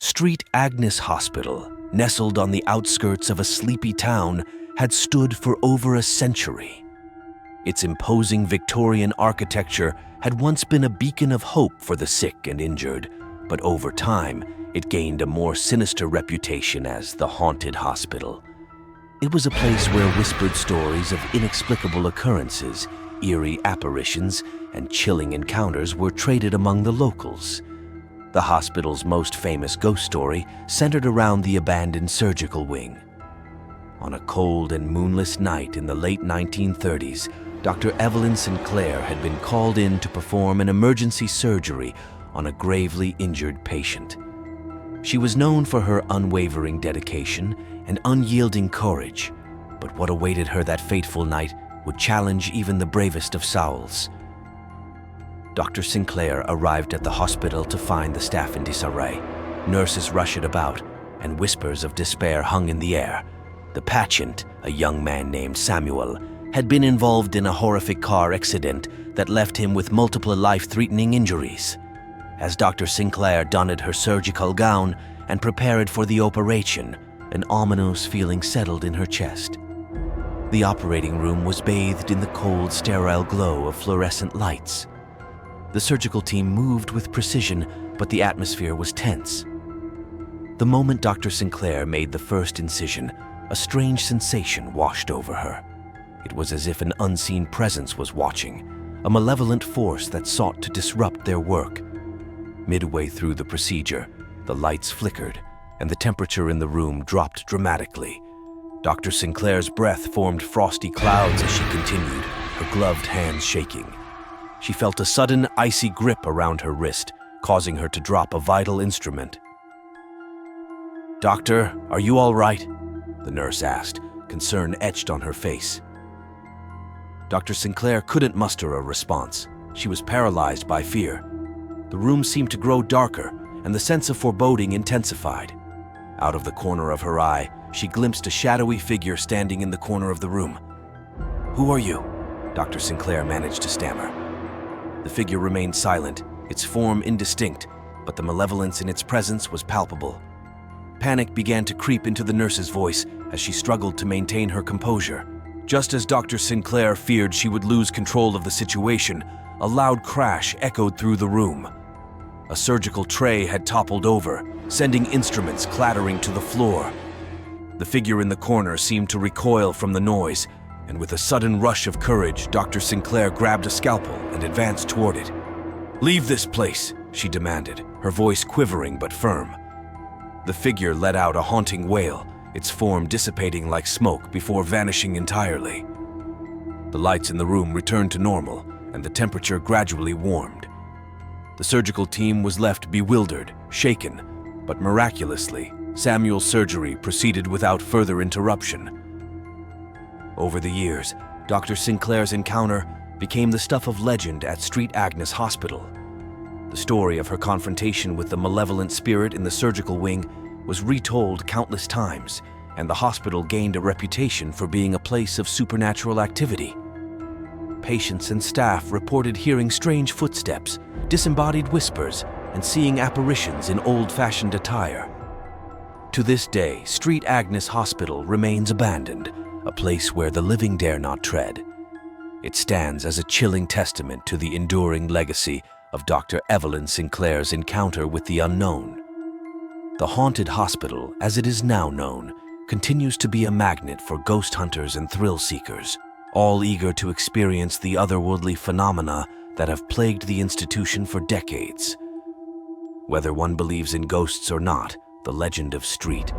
Street Agnes Hospital, nestled on the outskirts of a sleepy town, had stood for over a century. Its imposing Victorian architecture had once been a beacon of hope for the sick and injured, but over time, it gained a more sinister reputation as the Haunted Hospital. It was a place where whispered stories of inexplicable occurrences, eerie apparitions, and chilling encounters were traded among the locals. The hospital's most famous ghost story centered around the abandoned surgical wing. On a cold and moonless night in the late 1930s, Dr. Evelyn Sinclair had been called in to perform an emergency surgery on a gravely injured patient. She was known for her unwavering dedication and unyielding courage, but what awaited her that fateful night would challenge even the bravest of souls. Dr. Sinclair arrived at the hospital to find the staff in disarray. Nurses rushed about, and whispers of despair hung in the air. The patient, a young man named Samuel, had been involved in a horrific car accident that left him with multiple life-threatening injuries. As Dr. Sinclair donned her surgical gown and prepared for the operation, an ominous feeling settled in her chest. The operating room was bathed in the cold, sterile glow of fluorescent lights. The surgical team moved with precision, but the atmosphere was tense. The moment Dr. Sinclair made the first incision, a strange sensation washed over her. It was as if an unseen presence was watching, a malevolent force that sought to disrupt their work. Midway through the procedure, the lights flickered, and the temperature in the room dropped dramatically. Dr. Sinclair's breath formed frosty clouds as she continued, her gloved hands shaking. She felt a sudden, icy grip around her wrist, causing her to drop a vital instrument. "Doctor, are you all right?" the nurse asked, concern etched on her face. Dr. Sinclair couldn't muster a response. She was paralyzed by fear. The room seemed to grow darker, and the sense of foreboding intensified. Out of the corner of her eye, she glimpsed a shadowy figure standing in the corner of the room. "Who are you?" Dr. Sinclair managed to stammer. The figure remained silent, its form indistinct, but the malevolence in its presence was palpable. Panic began to creep into the nurse's voice as she struggled to maintain her composure. Just as Dr. Sinclair feared she would lose control of the situation, a loud crash echoed through the room. A surgical tray had toppled over, sending instruments clattering to the floor. The figure in the corner seemed to recoil from the noise, and with a sudden rush of courage, Dr. Sinclair grabbed a scalpel and advanced toward it. "Leave this place," she demanded, her voice quivering but firm. The figure let out a haunting wail, its form dissipating like smoke before vanishing entirely. The lights in the room returned to normal, and the temperature gradually warmed. The surgical team was left bewildered, shaken, but miraculously, Samuel's surgery proceeded without further interruption. Over the years, Dr. Sinclair's encounter became the stuff of legend at Street Agnes Hospital. The story of her confrontation with the malevolent spirit in the surgical wing was retold countless times, and the hospital gained a reputation for being a place of supernatural activity. Patients and staff reported hearing strange footsteps, disembodied whispers, and seeing apparitions in old-fashioned attire. To this day, Street Agnes Hospital remains abandoned, a place where the living dare not tread. It stands as a chilling testament to the enduring legacy of Dr. Evelyn Sinclair's encounter with the unknown. The Haunted Hospital, as it is now known, continues to be a magnet for ghost hunters and thrill seekers, all eager to experience the otherworldly phenomena that have plagued the institution for decades. Whether one believes in ghosts or not, the legend of Street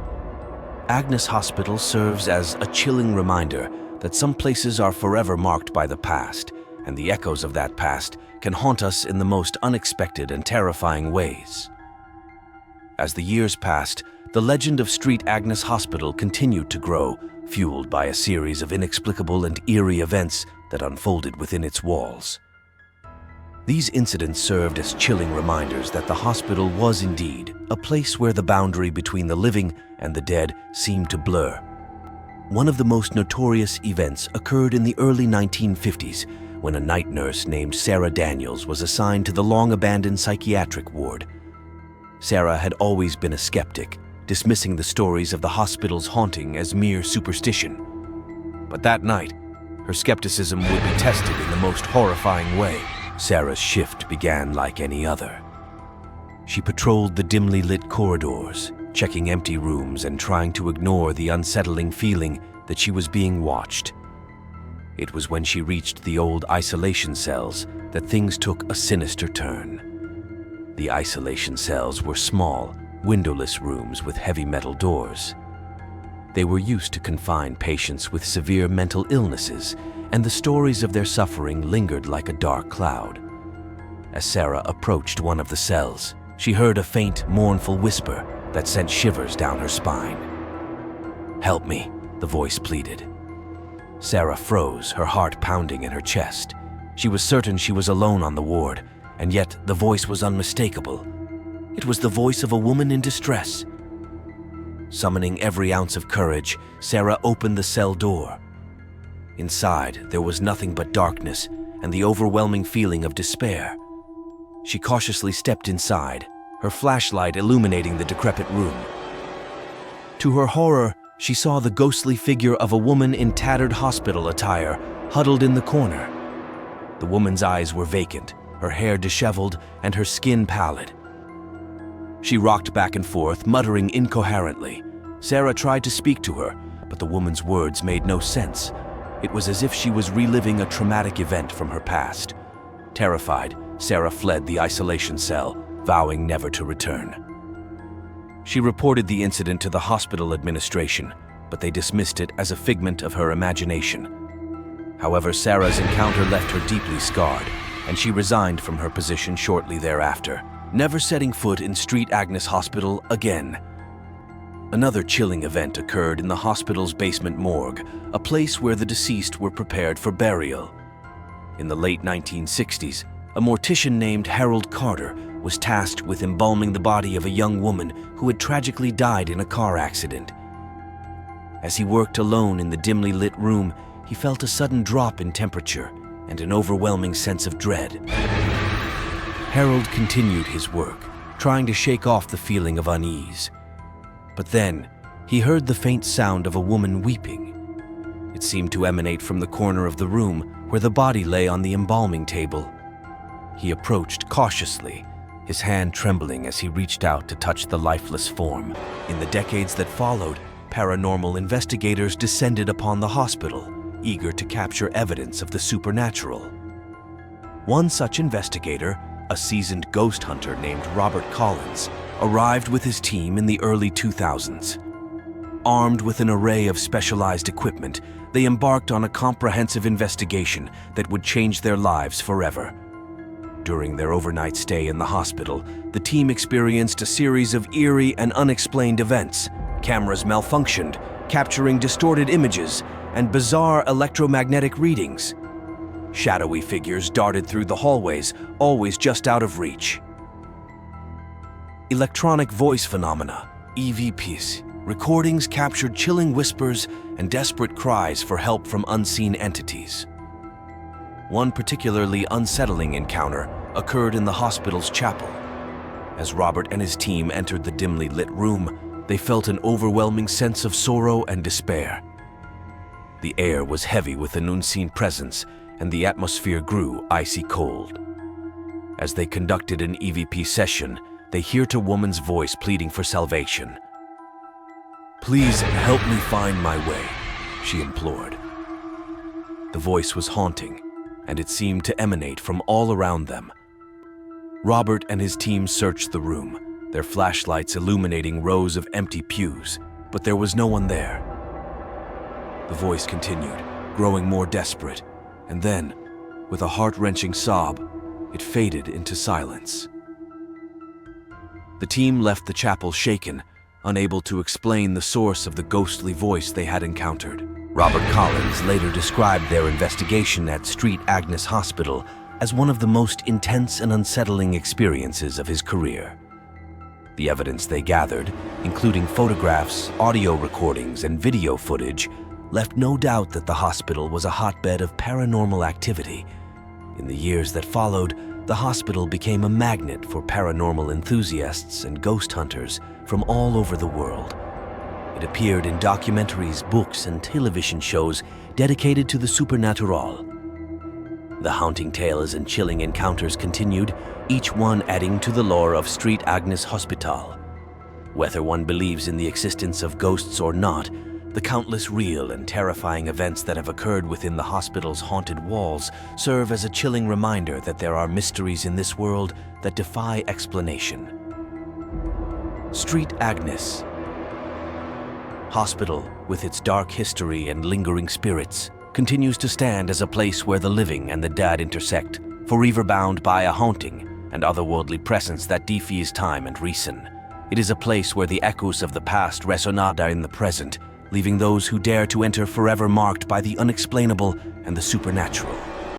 Agnes Hospital serves as a chilling reminder that some places are forever marked by the past, and the echoes of that past can haunt us in the most unexpected and terrifying ways. As the years passed, the legend of Street Agnes Hospital continued to grow, fueled by a series of inexplicable and eerie events that unfolded within its walls. These incidents served as chilling reminders that the hospital was indeed a place where the boundary between the living and the dead seemed to blur. One of the most notorious events occurred in the early 1950s when a night nurse named Sarah Daniels was assigned to the long-abandoned psychiatric ward. Sarah had always been a skeptic, dismissing the stories of the hospital's haunting as mere superstition. But that night, her skepticism would be tested in the most horrifying way. Sarah's shift began like any other. She patrolled the dimly lit corridors, checking empty rooms and trying to ignore the unsettling feeling that she was being watched. It was when she reached the old isolation cells that things took a sinister turn. The isolation cells were small, windowless rooms with heavy metal doors. They were used to confine patients with severe mental illnesses, and the stories of their suffering lingered like a dark cloud. As Sarah approached one of the cells, she heard a faint, mournful whisper that sent shivers down her spine. "Help me," the voice pleaded. Sarah froze, her heart pounding in her chest. She was certain she was alone on the ward, and yet the voice was unmistakable. It was the voice of a woman in distress. Summoning every ounce of courage, Sarah opened the cell door. Inside, there was nothing but darkness and the overwhelming feeling of despair. She cautiously stepped inside, her flashlight illuminating the decrepit room. To her horror, she saw the ghostly figure of a woman in tattered hospital attire, huddled in the corner. The woman's eyes were vacant, her hair disheveled, and her skin pallid. She rocked back and forth, muttering incoherently. Sarah tried to speak to her, but the woman's words made no sense. It was as if she was reliving a traumatic event from her past. Terrified, Sarah fled the isolation cell, vowing never to return. She reported the incident to the hospital administration, but they dismissed it as a figment of her imagination. However, Sarah's encounter left her deeply scarred, and she resigned from her position shortly thereafter, never setting foot in Street Agnes Hospital again. Another chilling event occurred in the hospital's basement morgue, a place where the deceased were prepared for burial. In the late 1960s, a mortician named Harold Carter was tasked with embalming the body of a young woman who had tragically died in a car accident. As he worked alone in the dimly lit room, he felt a sudden drop in temperature and an overwhelming sense of dread. Harold continued his work, trying to shake off the feeling of unease. But then, he heard the faint sound of a woman weeping. It seemed to emanate from the corner of the room where the body lay on the embalming table. He approached cautiously, his hand trembling as he reached out to touch the lifeless form. In the decades that followed, paranormal investigators descended upon the hospital, eager to capture evidence of the supernatural. One such investigator, a seasoned ghost hunter named Robert Collins, arrived with his team in the early 2000s. Armed with an array of specialized equipment, they embarked on a comprehensive investigation that would change their lives forever. During their overnight stay in the hospital, the team experienced a series of eerie and unexplained events. Cameras malfunctioned, capturing distorted images and bizarre electromagnetic readings. Shadowy figures darted through the hallways, always just out of reach. Electronic voice phenomena, EVPs, recordings captured chilling whispers and desperate cries for help from unseen entities. One particularly unsettling encounter occurred in the hospital's chapel. As Robert and his team entered the dimly lit room, they felt an overwhelming sense of sorrow and despair. The air was heavy with an unseen presence, and the atmosphere grew icy cold. As they conducted an EVP session, they heard a woman's voice pleading for salvation. "Please help me find my way," she implored. The voice was haunting, and it seemed to emanate from all around them. Robert and his team searched the room, their flashlights illuminating rows of empty pews, but there was no one there. The voice continued, growing more desperate, and then, with a heart-wrenching sob, it faded into silence. The team left the chapel shaken, unable to explain the source of the ghostly voice they had encountered. Robert Collins later described their investigation at Street Agnes Hospital as one of the most intense and unsettling experiences of his career. The evidence they gathered, including photographs, audio recordings, and video footage, left no doubt that the hospital was a hotbed of paranormal activity. In the years that followed, the hospital became a magnet for paranormal enthusiasts and ghost hunters from all over the world. It appeared in documentaries, books, and television shows dedicated to the supernatural. The haunting tales and chilling encounters continued, each one adding to the lore of Street Agnes Hospital. Whether one believes in the existence of ghosts or not, the countless real and terrifying events that have occurred within the hospital's haunted walls serve as a chilling reminder that there are mysteries in this world that defy explanation. Street Agnes Hospital, with its dark history and lingering spirits, continues to stand as a place where the living and the dead intersect, forever bound by a haunting and otherworldly presence that defies time and reason. It is a place where the echoes of the past resonate in the present, leaving those who dare to enter forever marked by the unexplainable and the supernatural.